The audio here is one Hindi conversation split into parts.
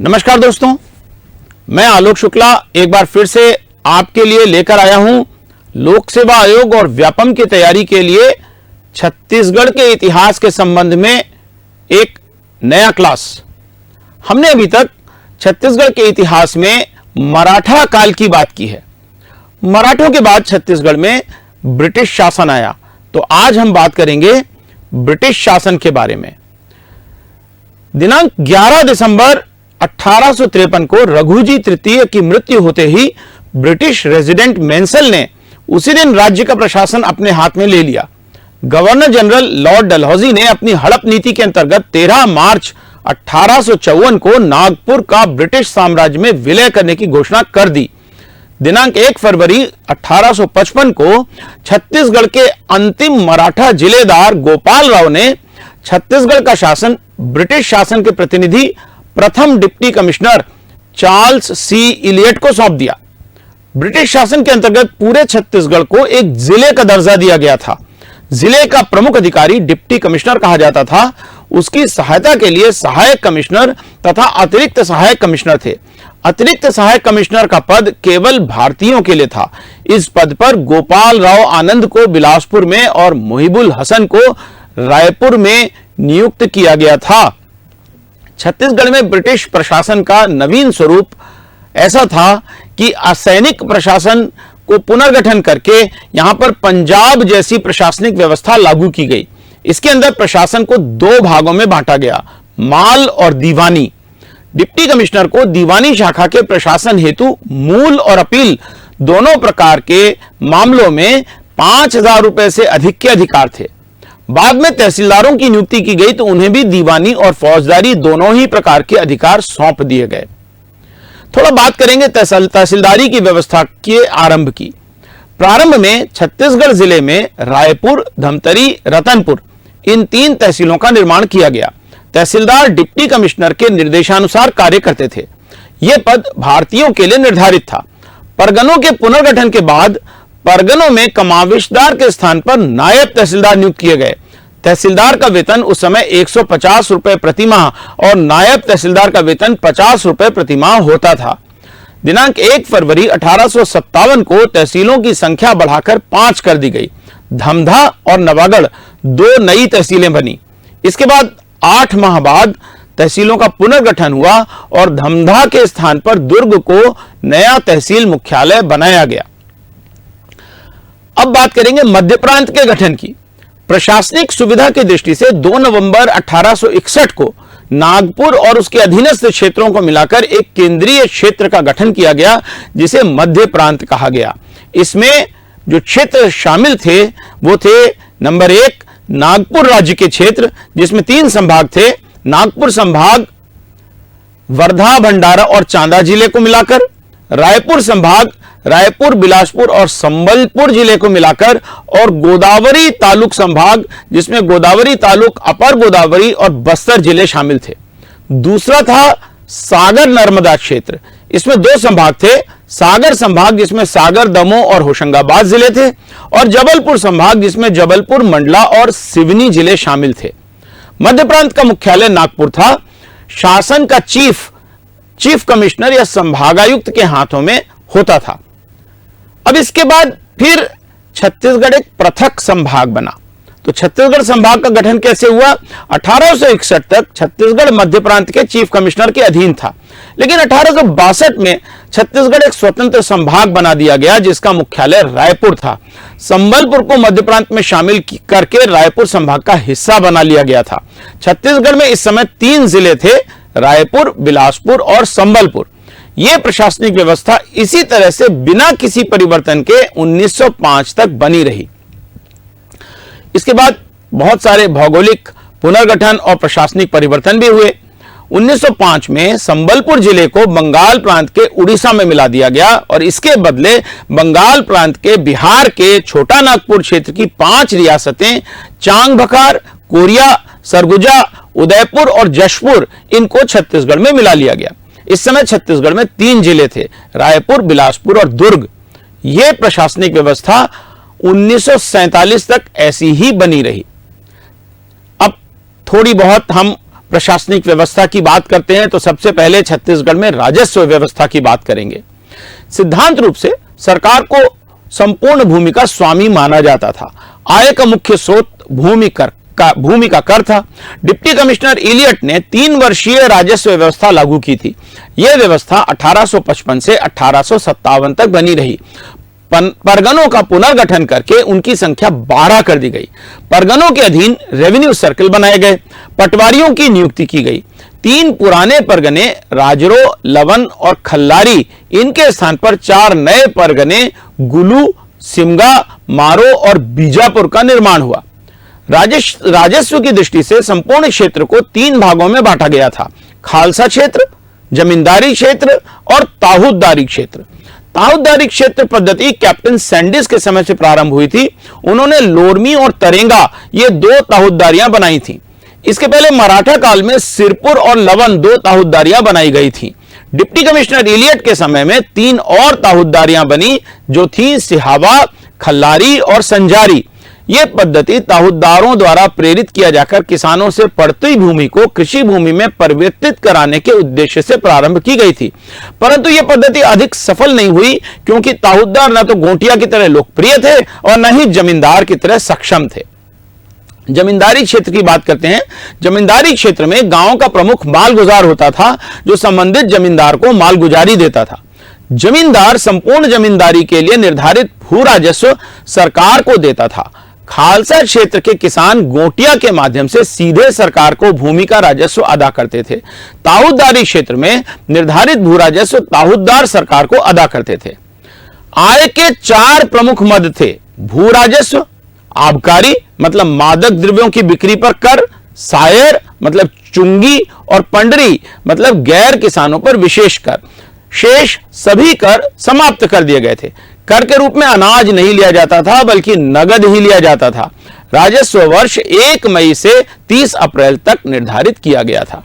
नमस्कार दोस्तों, मैं आलोक शुक्ला एक बार फिर से आपके लिए लेकर आया हूं लोक सेवा आयोग और व्यापम की तैयारी के लिए छत्तीसगढ़ के इतिहास के संबंध में एक नया क्लास। हमने अभी तक छत्तीसगढ़ के इतिहास में मराठा काल की बात की है। मराठों के बाद छत्तीसगढ़ में ब्रिटिश शासन आया, तो आज हम बात करेंगे ब्रिटिश शासन के बारे में। दिनांक 11 दिसंबर 1853 को रघुजी तृतीय की मृत्यु होते ही ब्रिटिश रेजिडेंट मेंसल ने उसी दिन राज्य का प्रशासन अपने हाथ में ले लिया। गवर्नर जनरल लॉर्ड डलहौजी ने अपनी हड़प नीति के अंतर्गत 13 मार्च 1854 को नागपुर का ब्रिटिश साम्राज्य में विलय करने की घोषणा कर दी। दिनांक 1 फरवरी 1855 को छत्तीसगढ़ के अंतिम मराठा जिलेदार गोपाल राव ने छत्तीसगढ़ का शासन ब्रिटिश शासन के प्रतिनिधि प्रथम डिप्टी कमिश्नर चार्ल्स सी इलियट को सौंप दिया। ब्रिटिश शासन के अंतर्गत पूरे छत्तीसगढ़ को एक जिले का दर्जा दिया गया था। जिले का प्रमुख अधिकारी डिप्टी कमिश्नर कहा जाता था। उसकी सहायता के लिए सहायक कमिश्नर तथा अतिरिक्त सहायक कमिश्नर थे। अतिरिक्त सहायक कमिश्नर का पद केवल भारतीयों के लिए था। इस पद पर गोपाल राव आनंद को बिलासपुर में और मुहिबुल हसन को रायपुर में नियुक्त किया गया था। छत्तीसगढ़ में ब्रिटिश प्रशासन का नवीन स्वरूप ऐसा था कि असैनिक प्रशासन को पुनर्गठन करके यहां पर पंजाब जैसी प्रशासनिक व्यवस्था लागू की गई। इसके अंदर प्रशासन को दो भागों में बांटा गया, माल और दीवानी। डिप्टी कमिश्नर को दीवानी शाखा के प्रशासन हेतु मूल और अपील दोनों प्रकार के मामलों में 5,000 रुपए से अधिक के अधिकार थे। बाद में तहसीलदारों की नियुक्ति की गई तो उन्हें भी दीवानी और फौजदारी दोनों ही प्रकार के अधिकार सौंप दिए गए। थोड़ा बात करेंगे तहसीलदारी की व्यवस्था के आरंभ की। प्रारंभ में छत्तीसगढ़ जिले में रायपुर, धमतरी, रतनपुर इन 3 तहसीलों का निर्माण किया गया। तहसीलदार डिप्टी कमिश्नर के निर्देशानुसार कार्य करते थे। यह पद भारतीयों के लिए निर्धारित था। परगनों के पुनर्गठन के बाद परगनों में कमाविशदार के स्थान पर नायब तहसीलदार नियुक्त किए गए। तहसीलदार का वेतन उस समय 150 रुपए प्रति माह और नायब तहसीलदार का वेतन 50 रुपए प्रति माह होता था। दिनांक 1 फरवरी 1857 को तहसीलों की संख्या बढ़ाकर 5 कर दी गई। धमधा और नवागढ़ 2 नई तहसीलें बनी। इसके बाद 8 माह बाद तहसीलों का पुनर्गठन हुआ और धमधा के स्थान पर दुर्ग को नया तहसील मुख्यालय बनाया गया। अब बात करेंगे मध्य प्रांत के गठन की। प्रशासनिक सुविधा की दृष्टि से 2 नवंबर 1861 को नागपुर और उसके अधीनस्थ क्षेत्रों को मिलाकर एक केंद्रीय क्षेत्र का गठन किया गया, जिसे मध्य प्रांत कहा गया। इसमें जो क्षेत्र शामिल थे वो थे, नंबर 1 नागपुर राज्य के क्षेत्र, जिसमें 3 संभाग थे। नागपुर संभाग वर्धा, भंडारा और चांदा जिले को मिलाकर, रायपुर संभाग रायपुर, बिलासपुर और संबलपुर जिले को मिलाकर, और गोदावरी तालुक संभाग, जिसमें गोदावरी तालुक, अपर गोदावरी और बस्तर जिले शामिल थे। दूसरा था सागर नर्मदा क्षेत्र। इसमें 2 संभाग थे, सागर संभाग जिसमें सागर, दमोह और होशंगाबाद जिले थे, और जबलपुर संभाग जिसमें जबलपुर, मंडला और सिवनी जिले शामिल थे। मध्य प्रांत का मुख्यालय नागपुर था। शासन का चीफ कमिश्नर या संभागायुक्त के हाथों में होता था। अब इसके बाद फिर छत्तीसगढ़ एक पृथक संभाग बना। तो छत्तीसगढ़ संभाग का गठन कैसे हुआ? 1861 तक छत्तीसगढ़ मध्य प्रांत के चीफ कमिश्नर के अधीन था, लेकिन 1862 में छत्तीसगढ़ एक स्वतंत्र संभाग बना दिया गया, जिसका मुख्यालय रायपुर था। संबलपुर को मध्य प्रांत में शामिल करके रायपुर संभाग का हिस्सा बना लिया गया था। छत्तीसगढ़ में इस समय 3 जिले थे, रायपुर, बिलासपुर और संबलपुर। यह प्रशासनिक व्यवस्था इसी तरह से बिना किसी परिवर्तन के 1905 तक बनी रही। इसके बाद बहुत सारे भौगोलिक पुनर्गठन और प्रशासनिक परिवर्तन भी हुए। 1905 में संबलपुर जिले को बंगाल प्रांत के उड़ीसा में मिला दिया गया और इसके बदले बंगाल प्रांत के बिहार के छोटा नागपुर क्षेत्र की 5 रियासतें चांग बखार, कोरिया, सरगुजा, उदयपुर और जशपुर, इनको छत्तीसगढ़ में मिला लिया गया। इस समय छत्तीसगढ़ में 3 जिले थे, रायपुर, बिलासपुर और दुर्ग। यह प्रशासनिक व्यवस्था 1947 तक ऐसी ही बनी रही। अब थोड़ी बहुत हम प्रशासनिक व्यवस्था की बात करते हैं तो सबसे पहले छत्तीसगढ़ में राजस्व व्यवस्था की बात करेंगे। सिद्धांत रूप से सरकार को संपूर्ण भूमि का स्वामी माना जाता था। आय का मुख्य स्रोत भूमि का कर था। डिप्टी कमिश्नर इलियट ने 3 वर्षीय राजस्व व्यवस्था लागू की थी। यह व्यवस्था 1855 से 1857 तक बनी रही। परगनों का पुनर्गठन करके उनकी संख्या 12 कर दी गई। परगनों के अधीन रेवेन्यू सर्कल बनाए गए। पटवारियों की नियुक्ति की गई। 3 पुराने परगने राजरो, लवन और खल्लारी, इनके स्थान पर 4 नए परगने गुलू, सिमगा, मारो और बीजापुर का निर्माण हुआ। राजस्व की दृष्टि से संपूर्ण क्षेत्र को 3 भागों में बांटा गया था: खालसा क्षेत्र, जमींदारी क्षेत्र और ताहूददारी क्षेत्र। ताहूददारी क्षेत्र पद्धति कैप्टन सैंडिस के समय से प्रारंभ हुई थी। उन्होंने लोरमी और तरेंगा ये 2 ताहूददारियां बनाई थी। इसके पहले मराठा काल में सिरपुर और लवन 2 ताहूददारियां बनाई गई थी। डिप्टी कमिश्नर इलियट के समय में 3 और ताहूददारियां बनी जो थी सिहावा, खल्लारी और संजारी। यह पद्धति ताहूददारों द्वारा प्रेरित किया जाकर किसानों से पड़ती भूमि को कृषि भूमि में परिवर्तित कराने के उद्देश्य से प्रारंभ की गई थी, परंतु यह पद्धति अधिक सफल नहीं हुई क्योंकि ताहूददार न तो गोटिया की तरह लोकप्रिय थे और न ही जमींदार की तरह सक्षम थे। जमींदारी क्षेत्र की बात करते हैं। जमींदारी क्षेत्र में गांव का प्रमुख मालगुजार होता था जो संबंधित जमींदार को मालगुजारी देता था। जमींदार संपूर्ण जमींदारी के लिए निर्धारित भू राजस्व सरकार को देता था। खालसा क्षेत्र के किसान गोटिया के माध्यम से सीधे सरकार को भूमि का राजस्व अदा करते थे। ताहूददारी क्षेत्र में निर्धारित भू राजस्व ताहूददार सरकार को अदा करते थे। आय के 4 प्रमुख मद थे: भू राजस्व, आबकारी मतलब मादक द्रव्यों की बिक्री पर कर, सायर मतलब चुंगी और पंडरी मतलब गैर किसानों पर विशेष कर। शेष सभी कर समाप्त कर दिए गए थे। कर के रूप में अनाज नहीं लिया जाता था बल्कि नगद ही लिया जाता था। राजस्व वर्ष 1 मई से 30 अप्रैल तक निर्धारित किया गया था।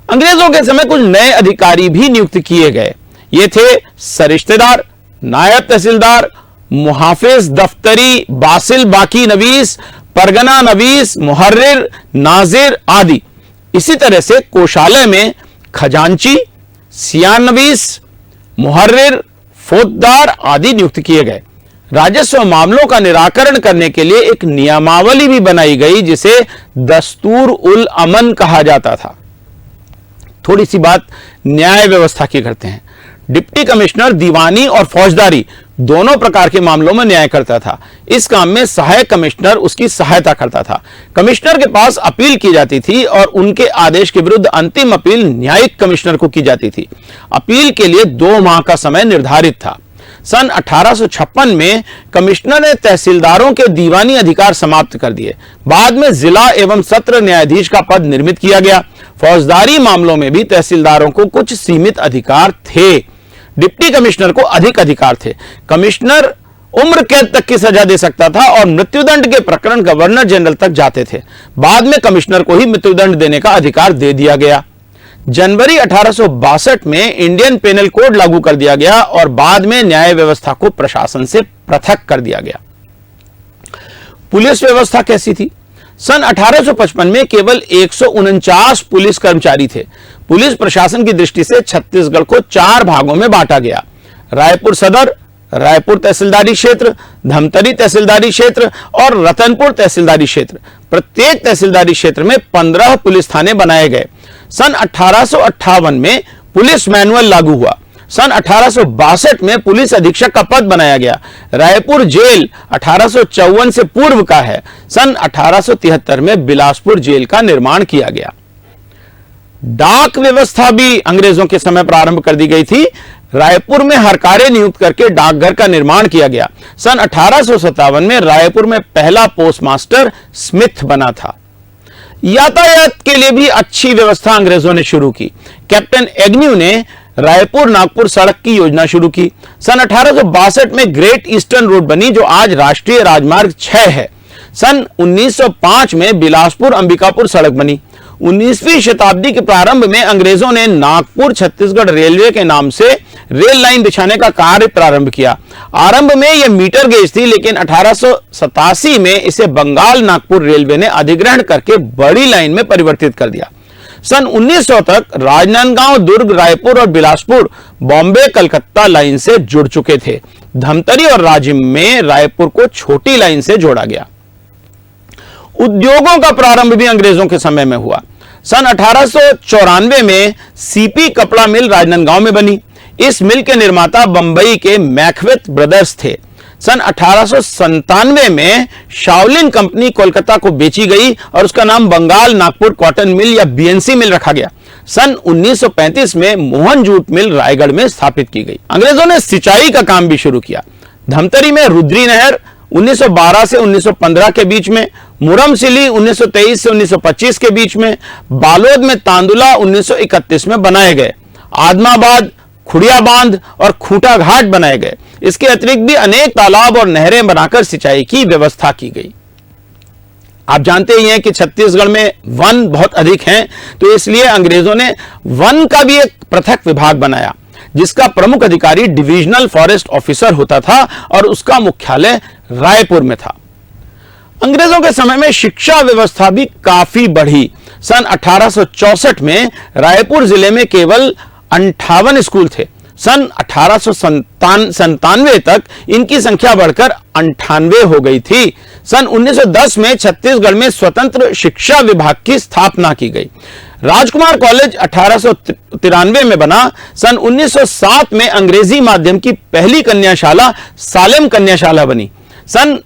अंग्रेजों के समय कुछ नए अधिकारी भी नियुक्त किए गए। ये थे सरिश्तेदार, नायब तहसीलदार, मुहाफिज दफ्तरी, बासिल बाकी नवीस, परगना नवीस, मुहर्रिर, नाजिर आदि। इसी तरह से कोषालय में खजांची, सियान नवीस, मुहर्रिर, फौजदार आदि नियुक्त किए गए। राजस्व मामलों का निराकरण करने के लिए एक नियमावली भी बनाई गई जिसे दस्तूर उल अमन कहा जाता था। थोड़ी सी बात न्याय व्यवस्था की करते हैं। डिप्टी कमिश्नर दीवानी और फौजदारी दोनों प्रकार के मामलों में न्याय करता था। इस काम में सहायक कमिश्नर उसकी सहायता करता था। कमिश्नर के पास अपील की जाती थी और उनके आदेश के विरुद्ध अंतिम अपील न्यायिक कमिश्नर को की जाती थी। अपील के लिए 2 माह का समय निर्धारित था। सन 1856 में कमिश्नर ने तहसीलदारों के दीवानी अधिकार समाप्त कर दिए। बाद में जिला एवं सत्र न्यायाधीश का पद निर्मित किया गया। फौजदारी मामलों में भी तहसीलदारों को कुछ सीमित अधिकार थे। डिप्टी कमिश्नर को अधिक अधिकार थे। कमिश्नर उम्र कैद तक की सजा दे सकता था और मृत्युदंड के प्रकरण गवर्नर जनरल तक जाते थे। बाद में कमिश्नर को ही मृत्युदंड देने का अधिकार दे दिया गया। जनवरी 1862 में इंडियन पेनल कोड लागू कर दिया गया और बाद में न्याय व्यवस्था को प्रशासन से पृथक कर दिया गया। पुलिस व्यवस्था कैसी थी? सन 1855 में केवल 149 पुलिस कर्मचारी थे। पुलिस प्रशासन की दृष्टि से छत्तीसगढ़ को 4 भागों में बांटा गया: रायपुर सदर, रायपुर तहसीलदारी क्षेत्र, धमतरी तहसीलदारी क्षेत्र और रतनपुर तहसीलदारी क्षेत्र। प्रत्येक तहसीलदारी क्षेत्र में 15 पुलिस थाने बनाए गए। सन 1858 में पुलिस मैनुअल लागू हुआ। सन 1862 में पुलिस अधीक्षक का पद बनाया गया। रायपुर जेल 1854 से पूर्व का है। सन 1873 में बिलासपुर जेल का निर्माण किया गया। डाक व्यवस्था भी अंग्रेजों के समय प्रारंभ कर दी गई थी। रायपुर में हरकारे नियुक्त करके डाकघर का निर्माण किया गया। सन 1857 में रायपुर में पहला पोस्टमास्टर स्मिथ बना था। यातायात के लिए भी अच्छी व्यवस्था अंग्रेजों ने शुरू की। कैप्टन एग्न्यू ने रायपुर नागपुर सड़क की योजना शुरू की। सन 1862 में ग्रेट ईस्टर्न रोड बनी जो आज राष्ट्रीय राजमार्ग 6 है। सन 1905 में बिलासपुर अंबिकापुर सड़क बनी। 19वीं शताब्दी के प्रारंभ में अंग्रेजों ने नागपुर छत्तीसगढ़ रेलवे के नाम से रेल लाइन बिछाने का कार्य प्रारंभ किया। आरंभ में यह मीटर गेज थी, लेकिन 1887 में इसे बंगाल नागपुर रेलवे ने अधिग्रहण करके बड़ी लाइन में परिवर्तित कर दिया। सन 1900 तक राजनांदगांव, दुर्ग, रायपुर और बिलासपुर बॉम्बे कलकत्ता लाइन से जुड़ चुके थे। धमतरी और राजिम में रायपुर को छोटी लाइन से जोड़ा गया। उद्योगों का प्रारंभ भी अंग्रेजों के समय में हुआ। सन 1894 में सीपी कपड़ा मिल राजनांदगांव में बनी। इस मिल के निर्माता बंबई के मैकवेथ ब्रदर्स थे। सन 1897 में शाओलिन कंपनी कोलकाता को बेची गई और उसका नाम बंगाल नागपुर कॉटन मिल या बीएनसी मिल रखा गया। सन 1935 में मोहन जूट मिल रायगढ़ में स्थापित की गई। अंग्रेजों ने सिंचाई का काम भी शुरू किया। धमतरी में रुद्री नहर 1912 से 1915 के बीच में, मुरमसिली 1923 से 1925 के बीच में, बालोद में तांदुला 1931 में बनाए गए। आदमाबाद, खुड़िया बांध और खूंटा घाट बनाए गए। इसके अतिरिक्त भी अनेक तालाब और नहरें बनाकर सिंचाई की व्यवस्था की गई। आप जानते ही हैं कि छत्तीसगढ़ में वन बहुत अधिक हैं, तो इसलिए अंग्रेजों ने वन का भी एक पृथक विभाग बनाया, जिसका प्रमुख अधिकारी डिविजनल फॉरेस्ट ऑफिसर होता था और उसका मुख्यालय रायपुर में था। अंग्रेजों के समय में शिक्षा व्यवस्था भी काफी बढ़ी। सन 1864 में रायपुर जिले में केवल 58 स्कूल थे। सन 1897 तक इनकी संख्या बढ़कर 98 हो गई थी। सन 1910 में छत्तीसगढ़ में स्वतंत्र शिक्षा विभाग की स्थापना की गई। राजकुमार कॉलेज 1893 में बना। सन 1907 में अंग्रेजी माध्यम की पहली कन्याशाला सालेम कन्याशाला बनी। सन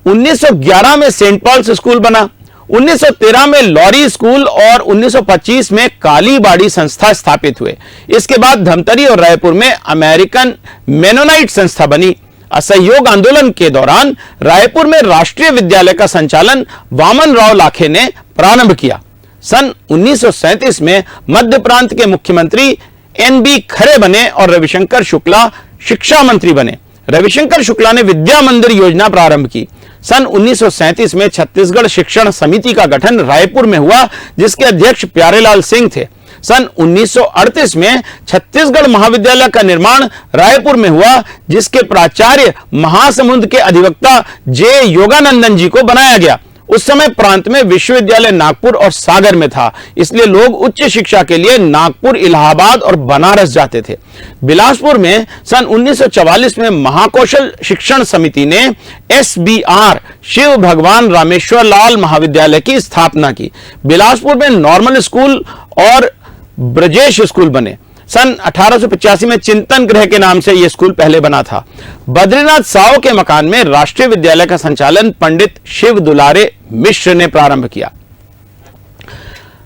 1911 में सेंट पॉल्स स्कूल बना। 1913 में लॉरी स्कूल और 1925 में कालीबाड़ी संस्था स्थापित हुए। इसके बाद धमतरी और रायपुर में अमेरिकन मेनोनाइट संस्था बनी। असहयोग आंदोलन के दौरान रायपुर में राष्ट्रीय विद्यालय का संचालन वामन राव लाखे ने प्रारंभ किया। सन 1937 में मध्य प्रांत के मुख्यमंत्री एन.बी. खरे बने और रविशंकर शुक्ला शिक्षा मंत्री बने। रविशंकर शुक्ला ने विद्या मंदिर योजना प्रारंभ की। सन 1937 में छत्तीसगढ़ शिक्षण समिति का गठन रायपुर में हुआ, जिसके अध्यक्ष प्यारेलाल सिंह थे। सन 1938 में छत्तीसगढ़ महाविद्यालय का निर्माण रायपुर में हुआ, जिसके प्राचार्य महासमुंद के अधिवक्ता जे योगानंदन जी को बनाया गया। उस समय प्रांत में विश्वविद्यालय नागपुर और सागर में था, इसलिए लोग उच्च शिक्षा के लिए नागपुर, इलाहाबाद और बनारस जाते थे। बिलासपुर में सन 1944 में महाकौशल शिक्षण समिति ने SBR शिव भगवान रामेश्वर लाल महाविद्यालय की स्थापना की। बिलासपुर में नॉर्मल स्कूल और ब्रजेश स्कूल बने। सन 1885 में चिंतन गृह के नाम से यह स्कूल पहले बना था। बद्रीनाथ साव के मकान में राष्ट्रीय विद्यालय का संचालन पंडित शिव दुलारे मिश्र ने प्रारंभ किया।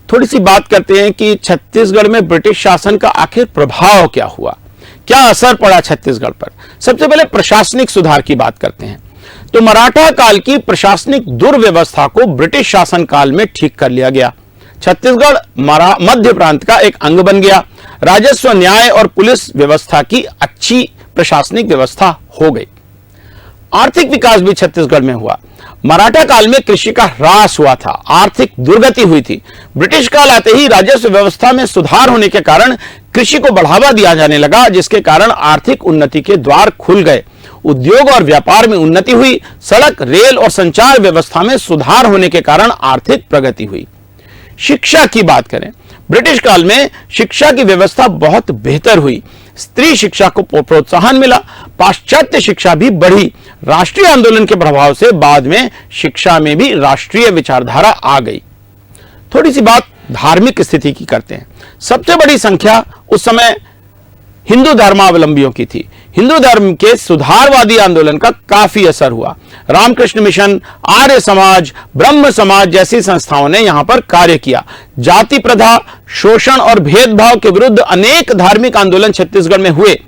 थोड़ी सी बात करते हैं कि छत्तीसगढ़ में ब्रिटिश शासन का आखिर प्रभाव क्या हुआ, क्या असर पड़ा छत्तीसगढ़ पर। सबसे पहले प्रशासनिक सुधार की बात करते हैं। तो मराठा काल की प्रशासनिक दुर्व्यवस्था को ब्रिटिश शासन काल में ठीक कर लिया गया। छत्तीसगढ़ मध्य प्रांत का एक अंग बन गया। राजस्व, न्याय और पुलिस व्यवस्था की अच्छी प्रशासनिक व्यवस्था हो गई। आर्थिक विकास भी छत्तीसगढ़ में हुआ। मराठा काल में कृषि का ह्रास हुआ था, आर्थिक दुर्गति हुई थी। ब्रिटिश काल आते ही राजस्व व्यवस्था में सुधार होने के कारण कृषि को बढ़ावा दिया जाने लगा, जिसके कारण आर्थिक उन्नति के द्वार खुल गए। उद्योग और व्यापार में उन्नति हुई। सड़क, रेल और संचार व्यवस्था में सुधार होने के कारण आर्थिक प्रगति हुई। शिक्षा की बात करें, ब्रिटिश काल में शिक्षा की व्यवस्था बहुत बेहतर हुई। स्त्री शिक्षा को प्रोत्साहन मिला। पाश्चात्य शिक्षा भी बढ़ी। राष्ट्रीय आंदोलन के प्रभाव से बाद में शिक्षा में भी राष्ट्रीय विचारधारा आ गई। थोड़ी सी बात धार्मिक स्थिति की करते हैं। सबसे बड़ी संख्या उस समय हिंदू धर्मावलंबियों की थी। हिंदू धर्म के सुधारवादी आंदोलन का काफी असर हुआ। रामकृष्ण मिशन, आर्य समाज, ब्रह्म समाज जैसी संस्थाओं ने यहां पर कार्य किया। जाति प्रथा, शोषण और भेदभाव के विरुद्ध अनेक धार्मिक आंदोलन छत्तीसगढ़ में हुए।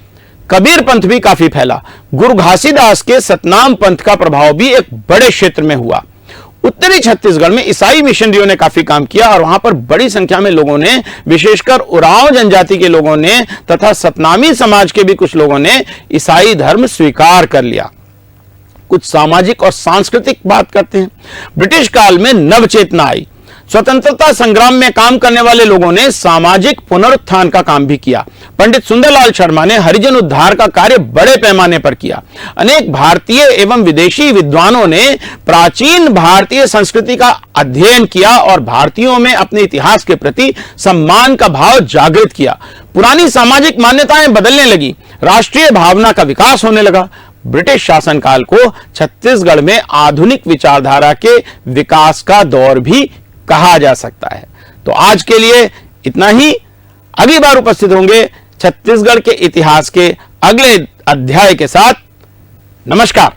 कबीर पंथ भी काफी फैला। गुरु घासीदास के सतनाम पंथ का प्रभाव भी एक बड़े क्षेत्र में हुआ। उत्तरी छत्तीसगढ़ में ईसाई मिशनरियों ने काफी काम किया और वहां पर बड़ी संख्या में लोगों ने, विशेषकर उरांव जनजाति के लोगों ने तथा सतनामी समाज के भी कुछ लोगों ने ईसाई धर्म स्वीकार कर लिया। कुछ सामाजिक और सांस्कृतिक बात करते हैं। ब्रिटिश काल में नव चेतना आई। स्वतंत्रता संग्राम में काम करने वाले लोगों ने सामाजिक पुनरुत्थान का काम भी किया। पंडित सुंदरलाल शर्मा ने हरिजन उद्धार का कार्य बड़े पैमाने पर किया। अनेक भारतीय एवं विदेशी विद्वानों ने प्राचीन भारतीय संस्कृति का अध्ययन किया और भारतीयों में अपने इतिहास के प्रति सम्मान का भाव जागृत किया। पुरानी सामाजिक मान्यताएं बदलने लगी, राष्ट्रीय भावना का विकास होने लगा। ब्रिटिश शासनकाल को छत्तीसगढ़ में आधुनिक विचारधारा के विकास का दौर भी कहा जा सकता है। तो आज के लिए इतना ही। अगली बार उपस्थित होंगे छत्तीसगढ़ के इतिहास के अगले अध्याय के साथ। नमस्कार।